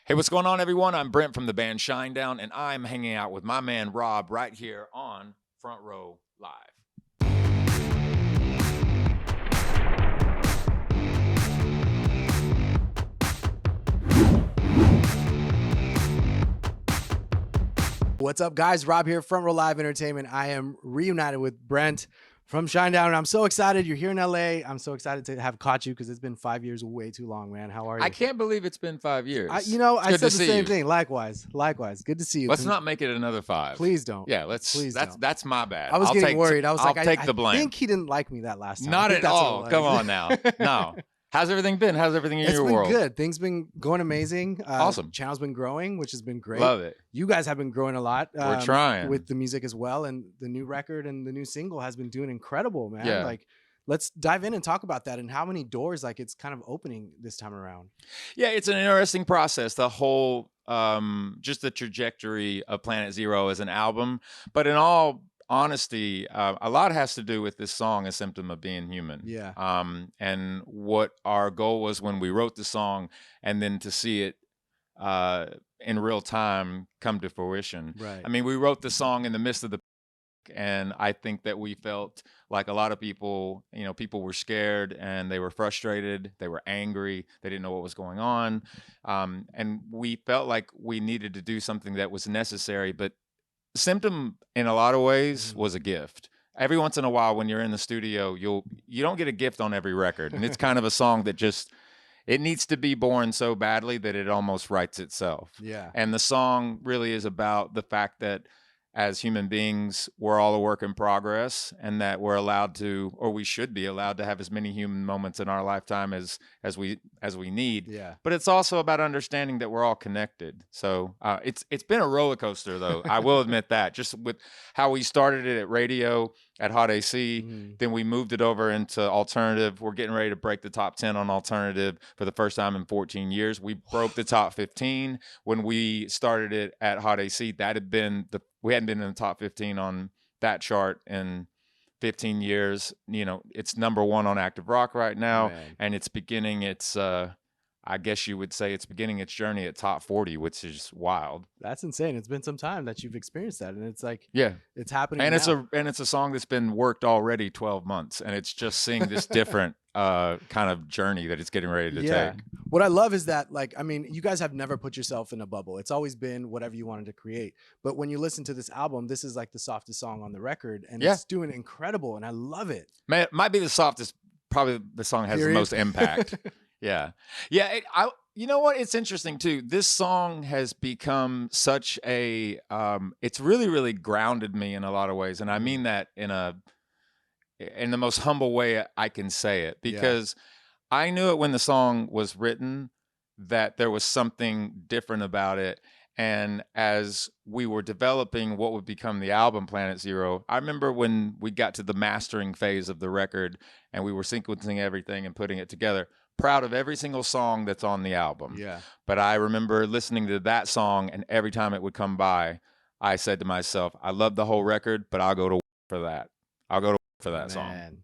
Hey, what's going on, everyone? I'm Brent from the band Shinedown, and I'm hanging out with my man Rob right here on Front Row Live. What's up, guys? Rob here, Front Row Live Entertainment. I am reunited with Brent from Shinedown, and I'm so excited. You're here in LA. I'm so excited to have caught you because it's been 5 years, way too long, man. How are you? I can't believe it's been 5 years. I It's said good the to see same you. thing. Likewise. Good to see you. Let's not make it another 5. Please don't. Yeah, let's. Please don't. That's my bad. I was getting worried. I was I'll like, take I the blame. think he didn't like me that last time. Not I think at that's what all. it was. Come on now. No. How's everything been? How's everything in It's your been world? good. Things been going amazing. Awesome. Channel's been growing, which has been great. Love it. You guys have been growing a lot. We're trying with the music as well, and the new record and the new single has been doing incredible, man. Yeah. Like, let's dive in and talk about that and how many doors like it's kind of opening this time around. Yeah, it's an interesting process. The whole just the trajectory of Planet Zero as an album, but in all honesty, a lot has to do with this song, "A Symptom of Being Human." Yeah. And what our goal was when we wrote the song, and then to see it in real time come to fruition. Right. I mean, we wrote the song in the midst of the and I think that we felt like a lot of people, people were scared and they were frustrated, they were angry, they didn't know what was going on. And we felt like we needed to do something that was necessary, but Symptom in a lot of ways was a gift. Every once in a while when you're in the studio, you don't get a gift on every record. And it's kind of a song that it needs to be born so badly that it almost writes itself. Yeah. And the song really is about the fact that as human beings, we're all a work in progress, and that we're allowed to, or we should be allowed to, have as many human moments in our lifetime as we need. Yeah. But it's also about understanding that we're all connected. So it's been a roller coaster, though. I will admit that. Just with how we started it at radio at Hot AC, then we moved it over into alternative. We're getting ready to break the top 10 on alternative for the first time in 14 years. We broke the top 15 when we started it at Hot AC. That had been we hadn't been in the top 15 on that chart in 15 years. It's #1 on Active Rock right now, and it's beginning its I guess you would say it's beginning its journey at top 40, which is wild. That's insane. It's been some time that you've experienced that, and it's like, yeah, it's happening. And now. it's a song that's been worked already 12 months, and it's just seeing this different kind of journey that it's getting ready to take. What I love is that, like, I mean, you guys have never put yourself in a bubble. It's always been whatever you wanted to create. But when you listen to this album, this is like the softest song on the record, and it's doing incredible, and I love it. Man, it might be the softest. Probably the song has the most impact. Yeah. You know what? It's interesting too. This song has become such a it's really, really grounded me in a lot of ways. And I mean that in the most humble way I can say it, because I knew it when the song was written that there was something different about it. And as we were developing what would become the album Planet Zero, I remember when we got to the mastering phase of the record and we were sequencing everything and putting it together, proud of every single song that's on the album. Yeah. But I remember listening to that song, and every time it would come by, I said to myself, I love the whole record, but I'll go to for that. I'll go to for that song.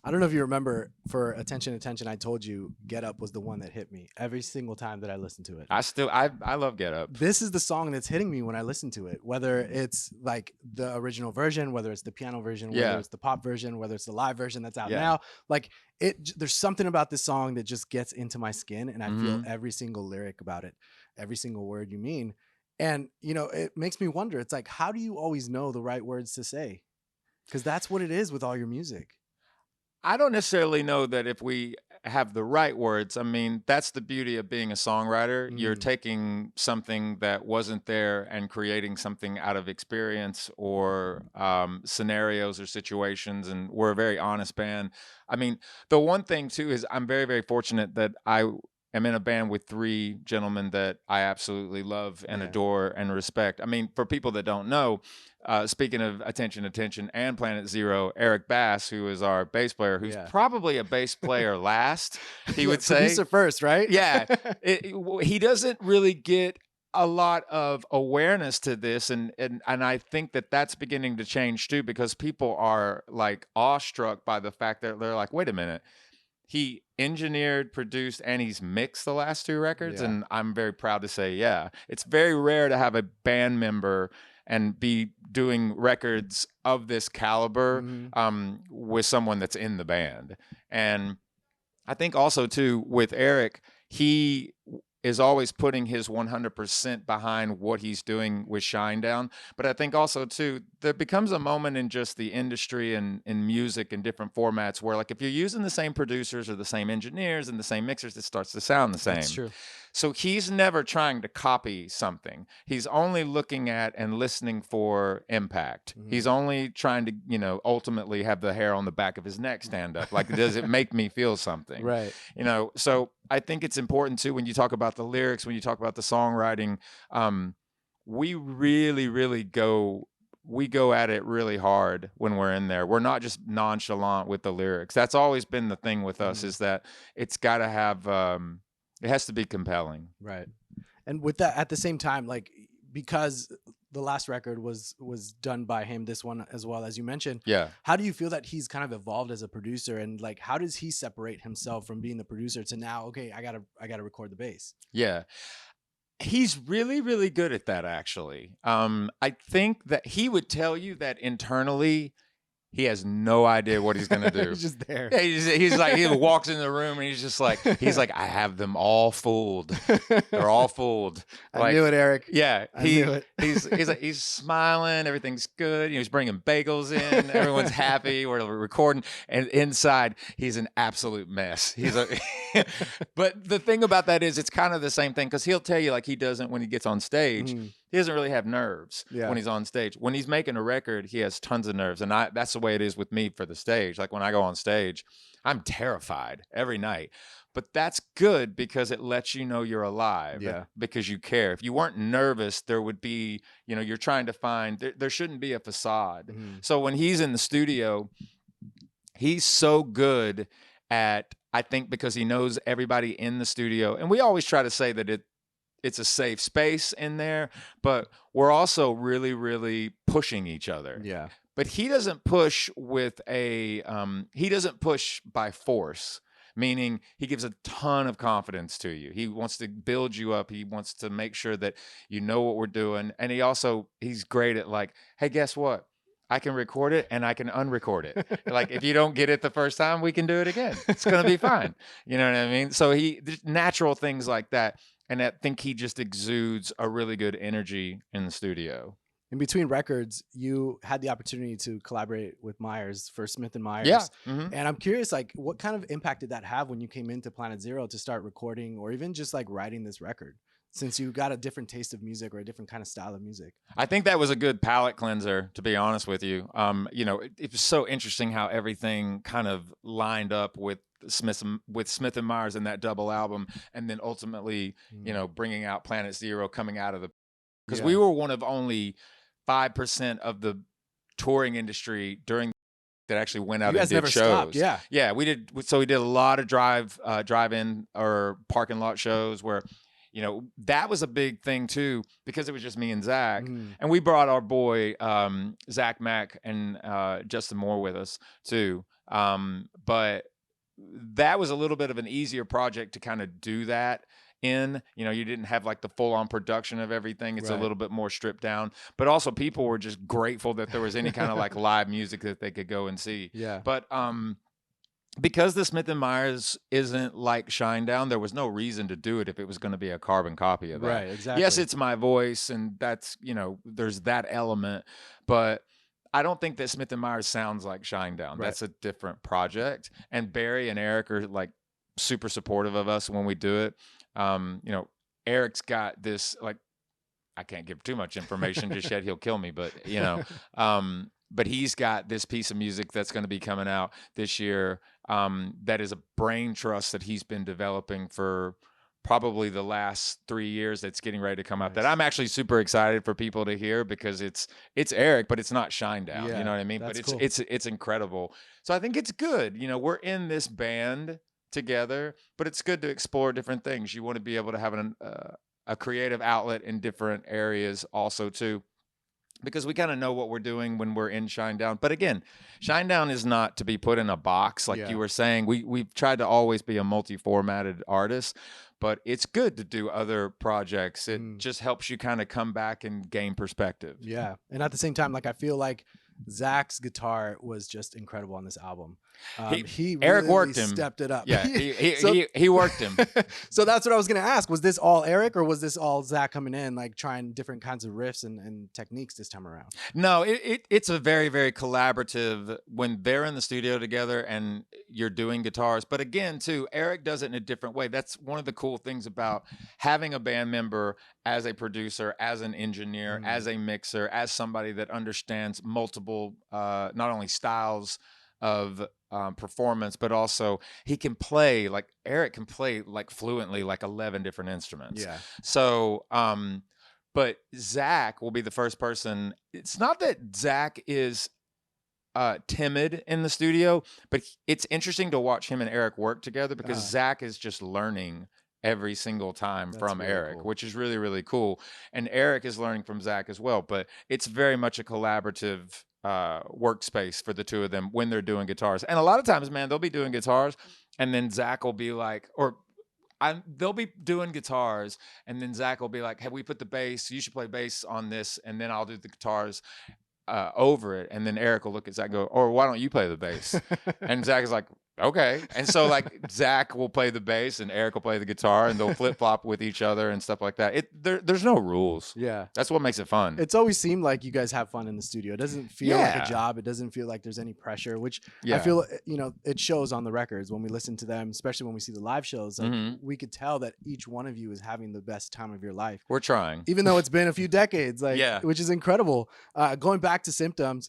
I don't know if you remember, for Attention, I told you Get Up was the one that hit me every single time that I listened to it. I love Get Up. This is the song that's hitting me when I listen to it, whether it's like the original version, whether it's the piano version, whether it's the pop version, whether it's the live version that's out now. Like, there's something about this song that just gets into my skin, and I feel every single lyric about it, every single word you mean. And, it makes me wonder, it's like, how do you always know the right words to say? Because that's what it is with all your music. I don't necessarily know that if we have the right words. I mean, that's the beauty of being a songwriter. You're taking something that wasn't there and creating something out of experience or scenarios or situations. And we're a very honest band. I mean, the one thing too is I'm very, very fortunate that I am in a band with 3 gentlemen that I absolutely love and adore and respect. I mean, for people that don't know, speaking of Attention and Planet Zero, Eric Bass, who is our bass player, who's probably a bass player last, he would say. Producer first, right? Yeah. He doesn't really get a lot of awareness to this, and I think that that's beginning to change too, because people are like awestruck by the fact that they're like, wait a minute, he engineered, produced, and he's mixed the last 2 records. Yeah. And I'm very proud to say, yeah, it's very rare to have a band member and be doing records of this caliber with someone that's in the band. And I think also too with Eric, he is always putting his 100% behind what he's doing with Shinedown. But I think also too, there becomes a moment in just the industry and in music and different formats where, like, if you're using the same producers or the same engineers and the same mixers, it starts to sound the same. That's true. So he's never trying to copy something. He's only looking at and listening for impact. He's only trying to, you know, ultimately have the hair on the back of his neck stand up. Like, does it make me feel something? Right. You know, so I think it's important too, when you talk about the lyrics, when you talk about the songwriting, we really go at it really hard when we're in there. We're not just nonchalant with the lyrics. That's always been the thing with us, is that it's got to have, it has to be compelling. Right. And with that, at the same time, like, because the last record was done by him, this one as well, as you mentioned. Yeah. How do you feel that he's kind of evolved as a producer, and like, how does he separate himself from being the producer to now, okay, I gotta record the bass? Yeah. He's really good at that, actually. I think that he would tell you that internally, he has no idea what he's gonna do. He's just there. Yeah, he's like, he walks in the room and he's just like, I have them all fooled. They're all fooled. I knew it, Eric. Yeah, I knew it. he's smiling. Everything's good. You know, he's bringing bagels in. Everyone's happy. We're recording, and inside he's an absolute mess. But the thing about that is, it's kind of the same thing, because he'll tell you, like, he doesn't when he gets on stage. He doesn't really have nerves when he's on stage. When he's making a record, he has tons of nerves. And that's the way it is with me for the stage. Like, when I go on stage, I'm terrified every night. But that's good, because it lets you know you're alive, because you care. If you weren't nervous, there would be, you know, you're trying to find, there shouldn't be a facade. So when he's in the studio, he's so good at, I think because he knows everybody in the studio. And we always try to say that it's a safe space in there, but we're also really pushing each other. Yeah. But he doesn't push with he doesn't push by force, meaning he gives a ton of confidence to you. He wants to build you up. He wants to make sure that you know what we're doing. And he's great at, like, hey, guess what? I can record it and I can unrecord it. Like, if you don't get it the first time, we can do it again. It's going to be fine. You know what I mean? So natural things like that. And I think he just exudes a really good energy in the studio. In between records, you had the opportunity to collaborate with Myers for Smith and Myers. Yeah. And I'm curious, like, what kind of impact did that have when you came into Planet Zero to start recording, or even just like writing this record, since you got a different taste of music or a different kind of style of music? I think that was a good palate cleanser, to be honest with you. You know, it was so interesting how everything kind of lined up with Smith and Myers in that double album, and then ultimately, you know, bringing out Planet Zero, coming out of because we were one of only 5% of the touring industry during that actually went out and did shows. Stopped, yeah, we did. So we did a lot of drive-in or parking lot shows where, you know, that was a big thing too, because it was just me and Zach, and we brought our boy Zach Mack and Justin Moore with us too. But that was a little bit of an easier project to kind of do that in. You know, you didn't have like the full-on production of everything. It's a little bit more stripped down, but also people were just grateful that there was any kind of like live music that they could go and see. Yeah. But because the Smith and Myers isn't like Shinedown, there was no reason to do it if it was going to be a carbon copy of that. Right, exactly. Yes, it's my voice, and that's, you know, there's that element, but I don't think that Smith and Myers sounds like Shinedown. That's a different project. And Barry and Eric are like super supportive of us when we do it. You know, Eric's got this, like, I can't give too much information just yet. He'll kill me, but you know, but he's got this piece of music that's going to be coming out this year. That is a brain trust that he's been developing for probably the last 3 years, that's getting ready to come out, that I'm actually super excited for people to hear, because it's Eric, but it's not Shinedown. You know what I mean? But it's incredible. So I think it's good. You know, we're in this band together, but it's good to explore different things. You want to be able to have a creative outlet in different areas also too. because we kind of know what we're doing when we're in Shinedown. But again, Shinedown is not to be put in a box like you were saying. We've tried to always be a multi-formatted artist, but it's good to do other projects. It just helps you kind of come back and gain perspective. Yeah. And at the same time, like I feel like Zach's guitar was just incredible on this album. He really Eric worked him. Stepped it up. Yeah, he worked him. So that's what I was going to ask. Was this all Eric, or was this all Zach coming in, like trying different kinds of riffs and techniques this time around? No, it's a very, very collaborative when they're in the studio together and you're doing guitars. But again, too, Eric does it in a different way. That's one of the cool things about having a band member as a producer, as an engineer, as a mixer, as somebody that understands multiple, not only styles of performance, but also he can play, like Eric can play like fluently, like 11 different instruments. Yeah. So, but Zach will be the first person. It's not that Zach is timid in the studio, but it's interesting to watch him and Eric work together because Zach is just learning every single time from really Eric, cool. which is really, really cool. And Eric is learning from Zach as well, but it's very much a collaborative workspace for the two of them when they're doing guitars. And a lot of times, man, they'll be doing guitars and then Zach will be like, they'll be doing guitars and then Zach will be like, hey, we put the bass, you should play bass on this, and then I'll do the guitars over it. And then Eric will look at Zach and go, or why don't you play the bass? And Zach is like, okay. And so like Zach will play the bass and Eric will play the guitar and they'll flip flop with each other and stuff like that. There's no rules. Yeah. That's what makes it fun. It's always seemed like you guys have fun in the studio. It doesn't feel like a job. It doesn't feel like there's any pressure, which I feel, it shows on the records when we listen to them, especially when we see the live shows. Like we could tell that each one of you is having the best time of your life. We're trying. Even though it's been a few decades, which is incredible. Going back to Symptom,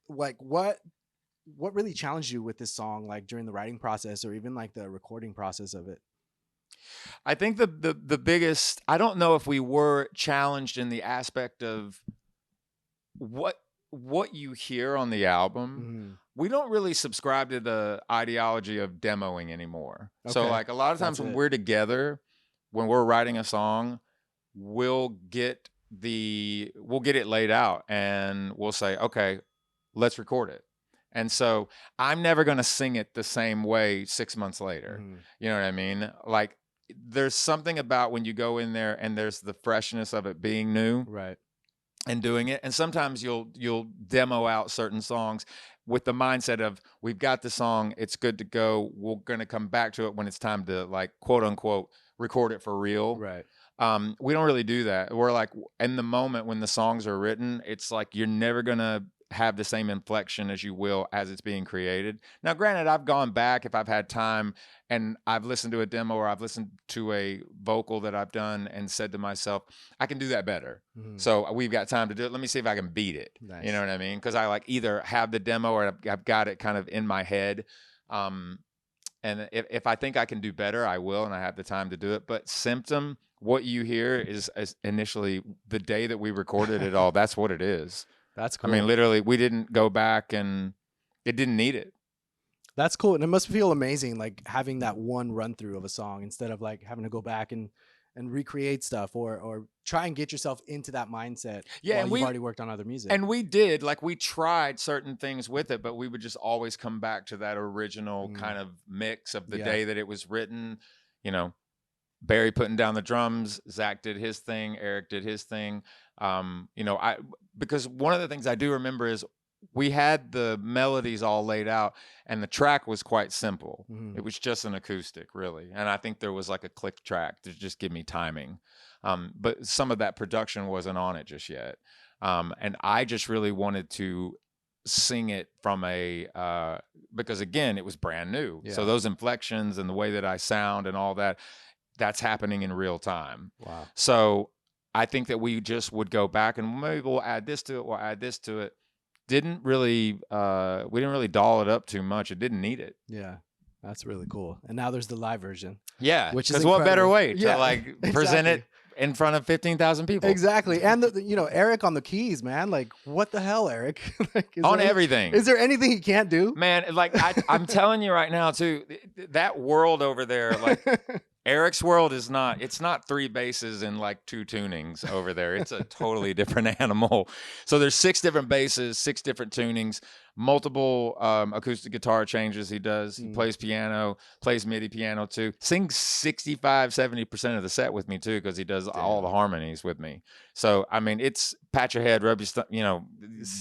like what really challenged you with this song, like during the writing process or even like the recording process of it? I think the biggest, I don't know if we were challenged in the aspect of what you hear on the album. We don't really subscribe to the ideology of demoing anymore. Okay. So like a lot of times when we're together, when we're writing a song, we'll get it laid out and we'll say, okay, let's record it. And so I'm never going to sing it the same way 6 months later. You know what I mean? Like there's something about when you go in there and there's the freshness of it being new. Right. And doing it. And sometimes you'll demo out certain songs with the mindset of, we've got the song, it's good to go. We're going to come back to it when it's time to, like, quote unquote, record it for real. Right. We don't really do that. We're like, in the moment when the songs are written, it's like you're never going to have the same inflection as you will as it's being created. Now, granted, I've gone back if I've had time and I've listened to a demo or I've listened to a vocal that I've done and said to myself, I can do that better. So we've got time to do it. Let me see if I can beat it. Nice. You know what I mean? Because I like either have the demo or I've got it kind of in my head. And if I think I can do better, I will, and I have the time to do it. But Symptom, what you hear is initially the day that we recorded it all. That's what it is. That's cool. I mean, literally, we didn't go back and it didn't need it. That's cool. And it must feel amazing, like having that one run through of a song instead of like having to go back and recreate stuff or try and get yourself into that mindset. Yeah. While you've already worked on other music. And we did, like, we tried certain things with it, but we would just always come back to that original kind of mix of the day that it was written. You know, Barry putting down the drums, Zach did his thing, Eric did his thing. You know, because one of the things I do remember is we had the melodies all laid out and the track was quite simple. It was just an acoustic, really. And I think there was like a click track to just give me timing. But some of that production wasn't on it just yet. And I just really wanted to sing it from because again, it was brand new. Yeah. So those inflections and the way that I sound and all that, that's happening in real time. Wow. So I think that we just would go back and maybe we'll add this to it. We'll add this to it. We didn't really doll it up too much. It didn't need it. Yeah. That's really cool. And now there's the live version. Yeah. Which is what better way to present it in front of 15,000 people? Exactly. And Eric on the keys, man. Like, what the hell, Eric? Everything. Is there anything he can't do? Man, like I'm telling you right now too, that world over there, like Eric's world is not, it's not 3 basses and like 2 tunings over there. It's a totally different animal. So there's 6 different basses, 6 different tunings, multiple acoustic guitar changes he does. He plays piano, plays MIDI piano too. Sings 65-70% of the set with me too, because he does all the harmonies with me. So I mean, it's pat your head, rub your you know,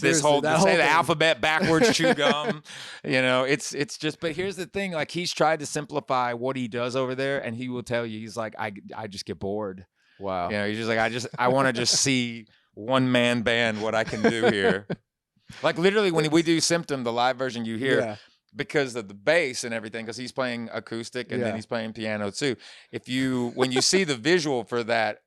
this whole say the alphabet backwards, chew gum. You know, it's just. But here's the thing: like he's tried to simplify what he does over there, and he will tell you, he's like, I just get bored. Wow. You know, he's just like, I want to just see one man band what I can do here. Like literally when we do Symptom, the live version you hear, because of the bass and everything, because he's playing acoustic and then he's playing piano too. When you see the visual for that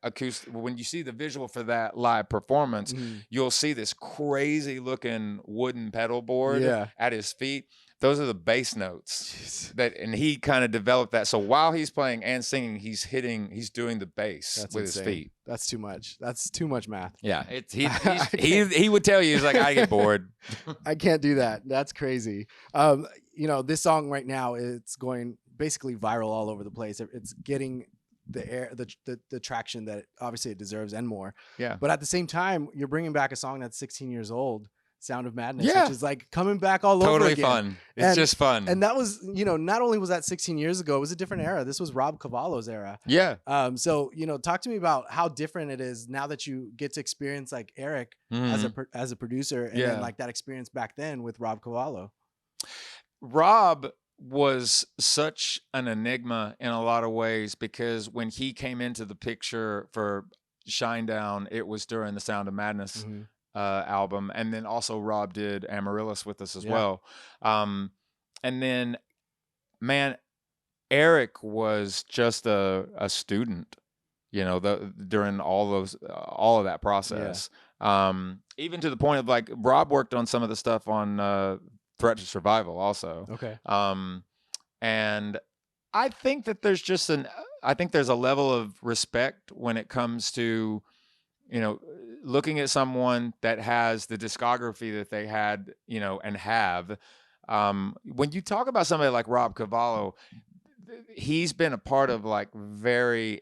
when you see the visual for that live performance, you'll see this crazy looking wooden pedal board at his feet. Those are the bass notes and he kind of developed that. So while he's playing and singing, he's doing the bass with his feet. That's too much. That's too much math. Yeah. He would tell you, he's like, I get bored. I can't do that. That's crazy. You know, this song right now, it's going basically viral all over the place. It's getting the traction that obviously it deserves and more. Yeah. But at the same time, you're bringing back a song that's 16 years old. Sound of Madness, which is like coming back all over again. Totally fun. It's just fun. And that was, you know, not only was that 16 years ago, it was a different era. This was Rob Cavallo's era. Yeah. So, you know, talk to me about how different it is now that you get to experience like Eric as a producer, and then like that experience back then with Rob Cavallo. Rob was such an enigma in a lot of ways, because when he came into the picture for Shinedown, it was during the Sound of Madness album, and then also Rob did Amaryllis with us as well. And then, man, Eric was just a student, you know, during all of that process. Even to the point of like Rob worked on some of the stuff on Threat to Survival also. Okay. And I think that there's just I think there's a level of respect when it comes to, you know, looking at someone that has the discography that they had, you know, and have. When you talk about somebody like Rob Cavallo, he's been a part of like very,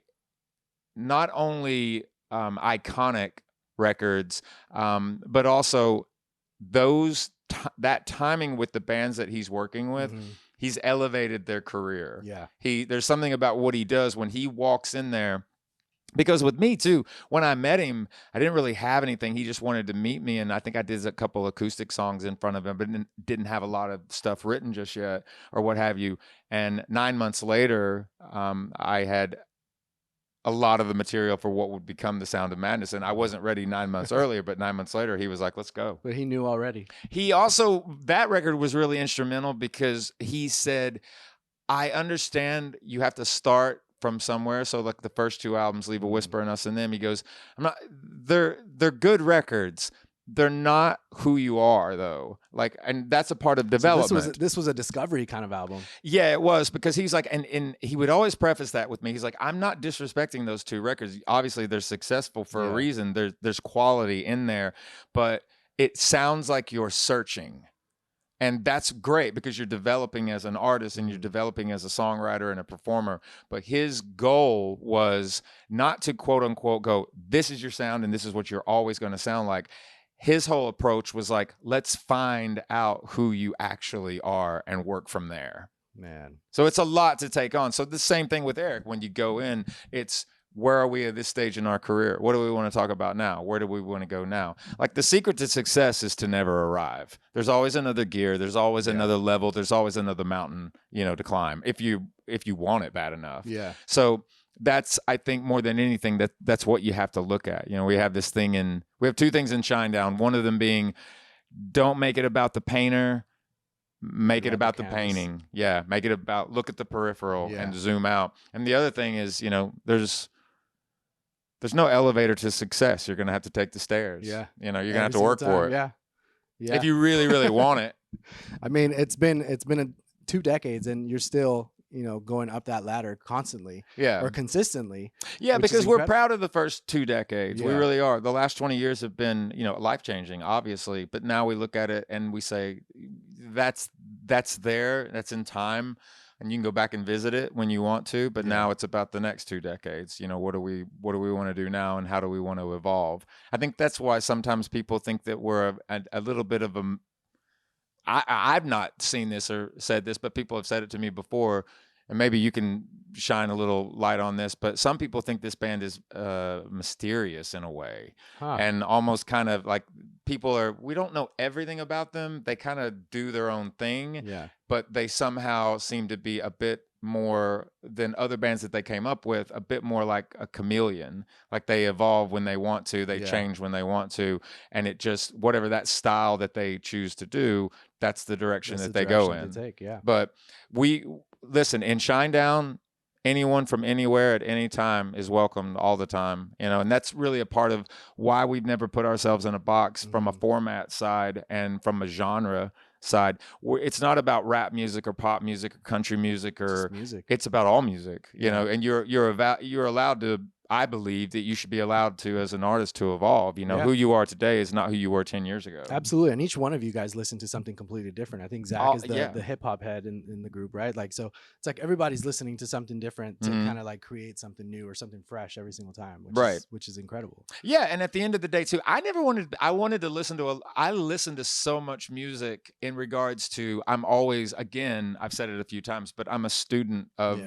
not only iconic records, but also that timing with the bands that he's working with. He's elevated their career. Yeah. There's something about what he does when he walks in there. Because with me too, when I met him, I didn't really have anything. He just wanted to meet me, and I think I did a couple acoustic songs in front of him, but didn't have a lot of stuff written just yet, or what have you. And 9 months later, I had a lot of the material for what would become the Sound of Madness, and I wasn't ready 9 months earlier, but 9 months later, he was like, "Let's go." But he knew already. He also, that record was really instrumental, because he said, "I understand you have to start from somewhere." So like the first 2 albums, Leave a Whisper and Us and Them, he goes, they're good records. They're not who you are though. Like, and that's a part of development. So this was a discovery kind of album. Yeah, it was, because he's like, and he would always preface that with me. He's like, I'm not disrespecting those 2 records. Obviously they're successful for a reason. There's quality in there, but it sounds like you're searching. And that's great, because you're developing as an artist and you're developing as a songwriter and a performer. But his goal was not to quote unquote go, this is your sound and this is what you're always going to sound like. His whole approach was like, let's find out who you actually are and work from there. Man. So it's a lot to take on. So the same thing with Eric. When you go in, it's, where are we at this stage in our career? What do we want to talk about now? Where do we want to go now? Like, the secret to success is to never arrive. There's always another gear. There's always another level. There's always another mountain, you know, to climb if you want it bad enough. Yeah. So that's, I think, more than anything, that's what you have to look at. You know, we have 2 things in Shinedown. One of them being, don't make it about the painter. Make it about the painting. Yeah. Make it about, look at the peripheral and zoom out. And the other thing is, you know, there's no elevator to success. You're going to have to take the stairs. Yeah. You know, you're going to have to work for it. Yeah. Yeah. If you really, really want it. I mean, it's been 2 decades and you're still, you know, going up that ladder constantly. Yeah. Or consistently. Yeah, because we're proud of the first 2 decades. Yeah. We really are. The last 20 years have been, you know, life-changing, obviously. But now we look at it and we say, that's there. That's in time. and you can go back and visit it when you want to, but now it's about the next 2 decades. You know, what do we want to do now, and how do we want to evolve? I think that's why sometimes people think that we're a little bit of a I've not seen this or said this, but people have said it to me before, and maybe you can shine a little light on this, but some people think this band is mysterious in a way, and almost kind of like we don't know everything about them. They kind of do their own thing, but they somehow seem to be a bit more than other bands that they came up with, a bit more like a chameleon. Like they evolve when they want to, they change when they want to, and it just, whatever that style that they choose to do, that's the direction that they go in. But we listen, in Shinedown, anyone from anywhere at any time is welcomed all the time, you know, and that's really a part of why we've never put ourselves in a box from a format side and from a genre side. It's not about rap music or pop music or country music or music. It's about all music, you know, and you're allowed to, I believe that you should be allowed to, as an artist, to evolve. You know, who you are today is not who you were 10 years ago. Absolutely. And each one of you guys listen to something completely different. I think Zach is the hip hop head in the group, right? Like, so it's like everybody's listening to something different to kind of like create something new or something fresh every single time, which is incredible. Yeah. And at the end of the day too, I wanted to listen to I listened to so much music in regards to, I've said it a few times, but I'm a student of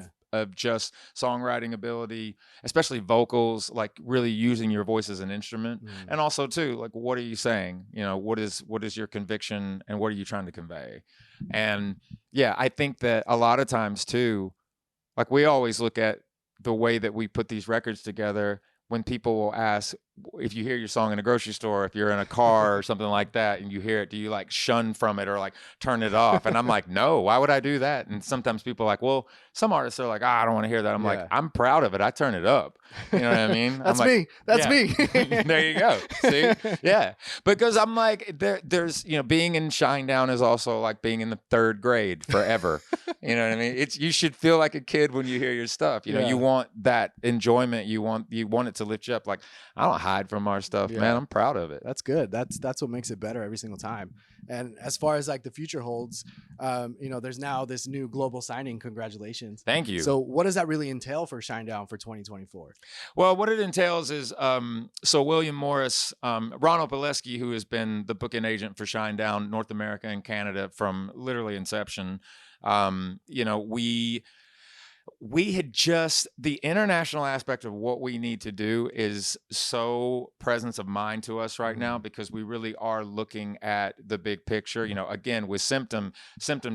just songwriting ability, especially vocals, like really using your voice as an instrument. And also too, like, what are you saying? You know, what is your conviction, and what are you trying to convey? And I think that a lot of times too, like, we always look at the way that we put these records together. When people will ask, if you hear your song in a grocery store, if you're in a car or something like that, and you hear it, do you like shun from it or like turn it off? And I'm like, no, why would I do that? And sometimes people are like, well, some artists are like, I don't want to hear that. I'm like, I'm proud of it. I turn it up. You know what I mean? That's me. That's me. There you go. See? Yeah. Because I'm like, there's, you know, being in Shinedown is also like being in the 3rd grade forever. You know what I mean? You should feel like a kid when you hear your stuff. You know, you want that enjoyment. You want it to lift you up. Like, I don't hide from our stuff, man. I'm proud of it. That's good. That's what makes it better every single time. And as far as like the future holds, you know, there's now this new global signing. Congratulations. Thank you. So what does that really entail for Shinedown for 2024? Well, what it entails is, so William Morris, Ronald Pileski, who has been the booking agent for Shinedown, North America and Canada from literally inception. You know, we had just, the international aspect of what we need to do is so presence of mind to us right now, because we really are looking at the big picture. You know, again, with Symptom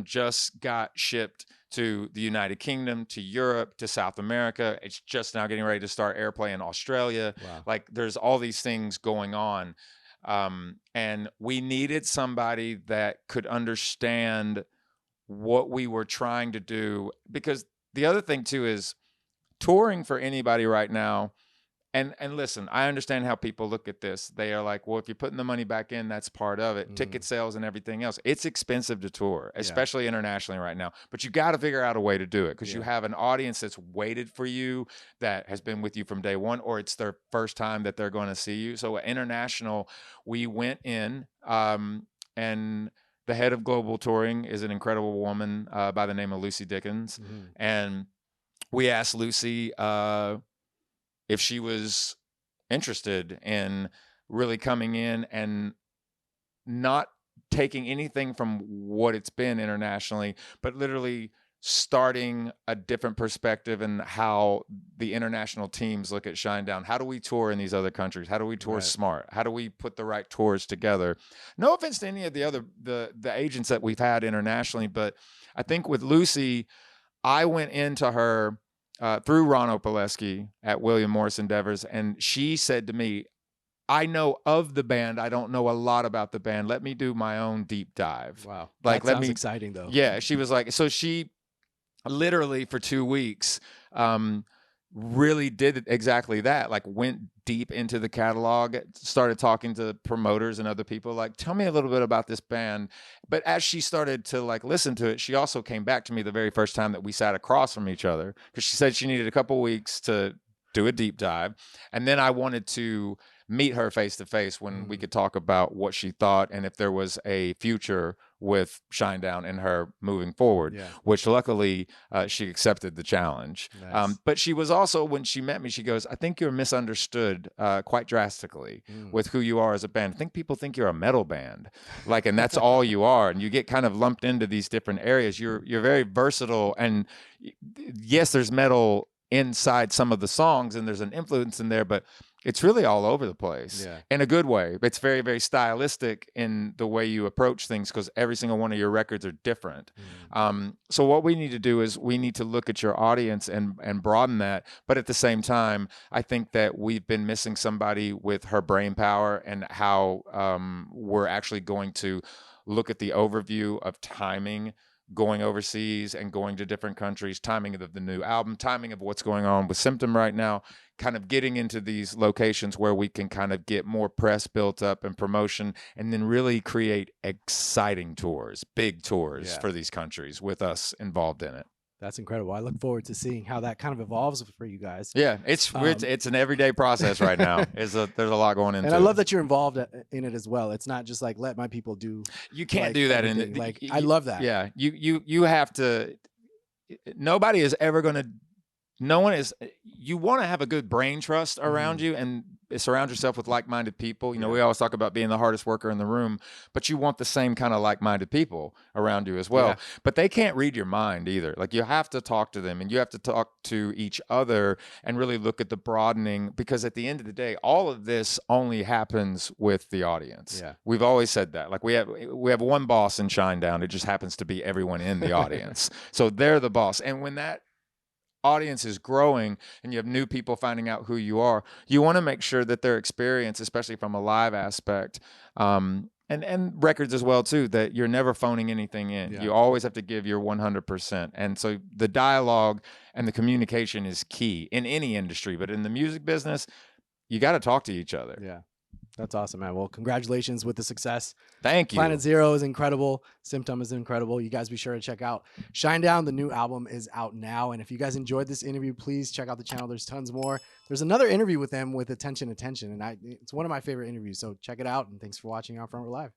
just got shipped to the United Kingdom, to Europe, to South America. It's just now getting ready to start airplay in Australia. Wow. Like, there's all these things going on. And we needed somebody that could understand what we were trying to do, because the other thing too is touring for anybody right now. And listen, I understand how people look at this. They are like, well, if you're putting the money back in, that's part of it. Ticket sales and everything else. It's expensive to tour, especially internationally right now. But you got to figure out a way to do it, because you have an audience that's waited for you, that has been with you from day one, or it's their first time that they're going to see you. So international, we went in, and the head of global touring is an incredible woman by the name of Lucy Dickens. And we asked Lucy if she was interested in really coming in and not taking anything from what it's been internationally, but literally starting a different perspective in how the international teams look at Shinedown. How do we tour in these other countries? How do we tour smart? How do we put the right tours together? No offense to any of the other the agents that we've had internationally, but I think with Lucy, I went into her through Ronald Pileski at William Morris Endeavors, and she said to me, I know of the band. I don't know a lot about the band. Let me do my own deep dive. Wow. Like, that sounds exciting though. Yeah. She was like, so she literally for 2 weeks really did exactly that. Like, went deep into the catalog, started talking to promoters and other people, like, tell me a little bit about this band. But as she started to like listen to it, she also came back to me the very first time that we sat across from each other, because she said she needed a couple weeks to do a deep dive. And then I wanted to meet her face to face when we could talk about what she thought and if there was a future with Shinedown and her moving forward, which luckily she accepted the challenge. Nice. But she was also, when she met me, she goes, I think you're misunderstood quite drastically with who you are as a band. I think people think you're a metal band, like, and that's all you are. And you get kind of lumped into these different areas. You're very versatile. And yes, there's metal inside some of the songs and there's an influence in there, but it's really all over the place in a good way. It's very, very stylistic in the way you approach things, because every single one of your records are different. So what we need to do is we need to look at your audience and broaden that. But at the same time, I think that we've been missing somebody with her brain power, and how we're actually going to look at the overview of timing, going overseas and going to different countries, timing of the new album, timing of what's going on with Symptom right now, kind of getting into these locations where we can kind of get more press built up and promotion, and then really create exciting tours, big tours for these countries with us involved in it. That's incredible. I look forward to seeing how that kind of evolves for you guys. Yeah, it's an everyday process right now. There's a lot going into it. And I love that you're involved in it as well. It's not just like, let my people do. You can't do that in it. Like, I love that. Yeah, you have to. Nobody is ever going to. No one is. You want to have a good brain trust around you, and surround yourself with like-minded people. You know, we always talk about being the hardest worker in the room, but you want the same kind of like-minded people around you as well. But they can't read your mind either. Like, you have to talk to them, and you have to talk to each other and really look at the broadening, because at the end of the day, all of this only happens with the audience. We've always said that. Like, we have one boss in Shinedown. It just happens to be everyone in the audience. So they're the boss. And when that audience is growing and you have new people finding out who you are, you want to make sure that their experience, especially from a live aspect, and records as well too, that you're never phoning anything in. You always have to give your 100%. And so the dialogue and the communication is key in any industry, but in the music business, you got to talk to each other. Yeah. That's awesome, man. Well, congratulations with the success. Thank you. Planet Zero is incredible. Symptom is incredible. You guys be sure to check out Shinedown. The new album is out now. And if you guys enjoyed this interview, please check out the channel. There's tons more. There's another interview with them with Attention. And it's one of my favorite interviews. So check it out. And thanks for watching Out Front We're Live.